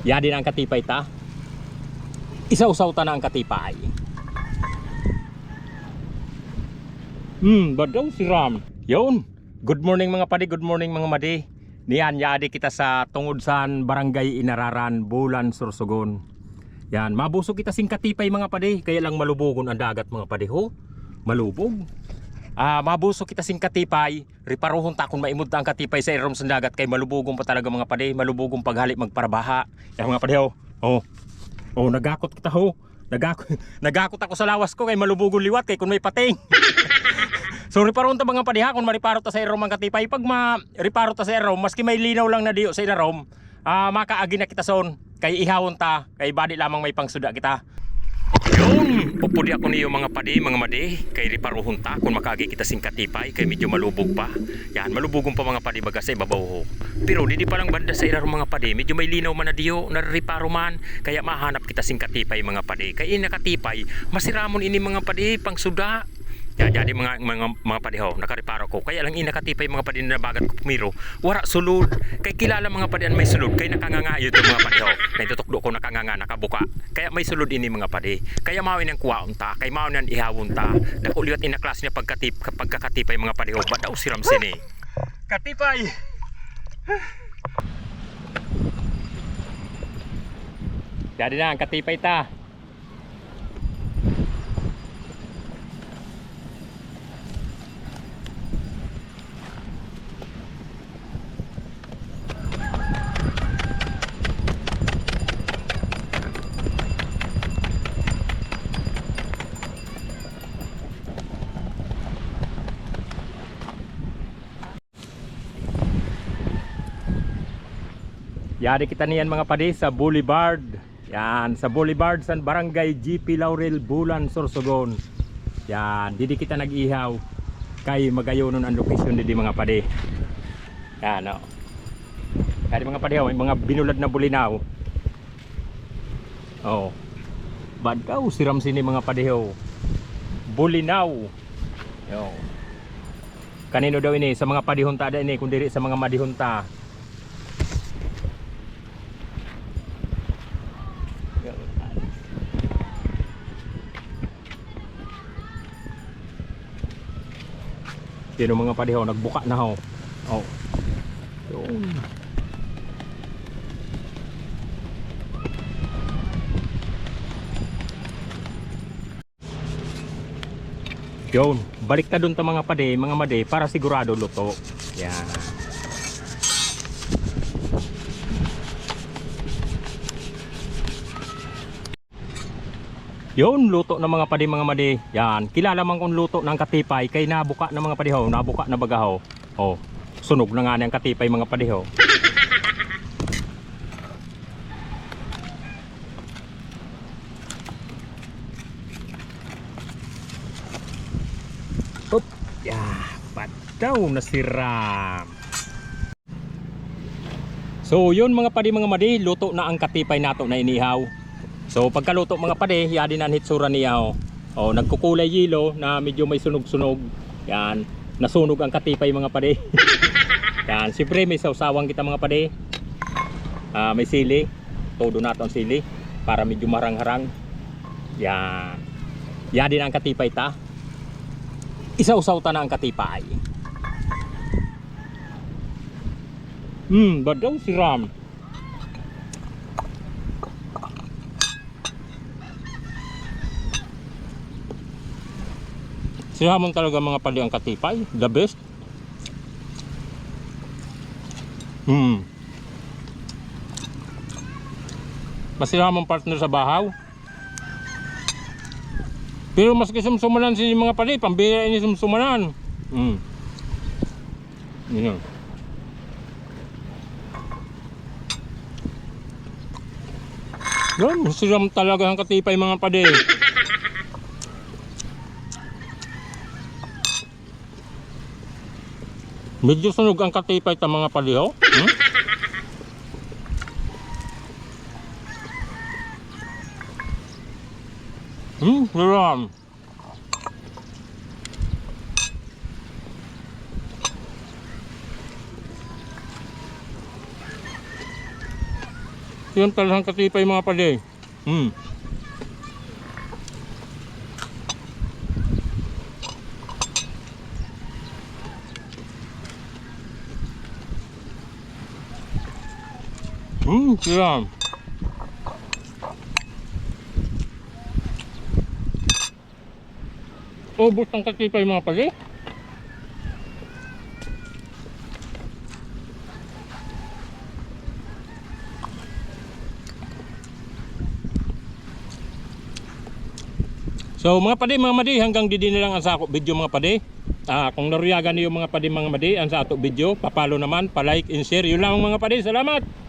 Ya din ang katipay ta. Isa-usaw ta na ang katipay. Badaw si Ram. Yun. Good morning mga padi, good morning mga madi. Niyan, yadi kita sa Tungudsan, Barangay Inararan, Bulan, Sorsogon. Yan, mabusog kita sing katipay mga padi. Kaya lang malubogon ang dagat mga padi ho. Malubog. Mabusog kita sing katipay. Riparuhon ta kung maimod ta ang katipay sa irom sa dagat. Kay malubogong pa talaga mga padi. Malubogong paghali magparabaha. Yan mga padi ho. Nagakot kita ho. Nagakot ako sa lawas ko kay malubogong liwat kay kung may pating. So riparon ta mga padiha kung mariparo ta sa irom ang katipay. Pag mariparo ta sa irom, maski may linaw lang na diyo sa inarom, makaagi na kita son. Kay ihawon ta, kay badi lamang may pangsuda kita. Yun, pupudi ako niyo mga padi, mga madi. Kay riparohon ta kung makaagi kita sing katipay. Kay medyo malubog pa. Yan, malubogong pa mga padi baga sa ibabaw ho. Pero di pa lang banda sa irom mga padi. Medyo may linaw man na diyo, nariparo man. Kaya mahanap kita sing katipay mga padi. Kay nakatipay, masiramon ini mga padi, pangsuda. Jadi mga padi ho, nakariparo ko. Kaya lang inakatipay mga padi na bagat ko pumiro. Wara sulod. Kay kilala mga padi may sulod. Kay nakanganga ito mga padi ho. Naitutukdo ko nakanganga, nakabuka. Kaya may sulod ini mga padi. Kaya mawin ang kuwaon ta. Kay mawin ang ihawon ta. Nakuliwat ina klas niya pagkakatipay mga padi ho. Badaw si Ramsini. Katipay! Jadi na ang katipay ta. Yari kita niyan mga padi sa Boulevard. Yan, sa Boulevard sa Barangay GP Laurel, Bulan, Sorsogon. Yan, didi kita nag-ihaw. Kay magayonon ang location didi mga padi. Yan, Kaya mga padi, may mga binulad na bulinaw. Badaw si Ramsini mga padi ho. Bulinaw. Kanino daw ini? Sa mga padihunta da ini, kundi sa mga madihunta. Sino mga padi ho, nagbuka na ho. Yun. Yun, balik ta dun ta mga padi, mga madi para sigurado luto. Yan. Yun, luto na mga padi, mga madi. Yan, kilala man kung luto ng katipay. Kay nabuka na mga padi ho, nabuka na baga ho. Sunog na nga ng katipay mga padi ho. Badaw na si Ram. So yun mga padi, mga madi, luto na ang katipay nato na inihaw. So pagkaluto mga padi, yadi na ang hitsura niya ho. Nagkukulay yelo na medyo may sunog-sunog. Yan, nasunog ang katipay mga padi. Yan, siyempre may sausawang kita mga padi. May sili, todo nato ang sili para medyo marang-harang. Yan, yadi na ang katipay ta. Isa-usaw ta na ang katipay. Badaw si Ram. Sihamon talaga mga padi ang katipay, the best. Masihamon partner sa bahaw. Pero maski sumsumanan si mga padi, pambira ini sumsumanan. Yan. Yan, siram talaga ang katipay mga padi. Medyo sunog ang katipay ta mga padi ho. Siram. Yung talahang katipay mga pade. Sila. Ubos ang katipay mga pade. So mga pade, mga madi, hanggang didi na lang ang sa ako video mga pade. Kung naruyagan niyo mga pade mga madi ang sa ato video, papalo naman, pa-like and share. Yun lang mga pade. Salamat.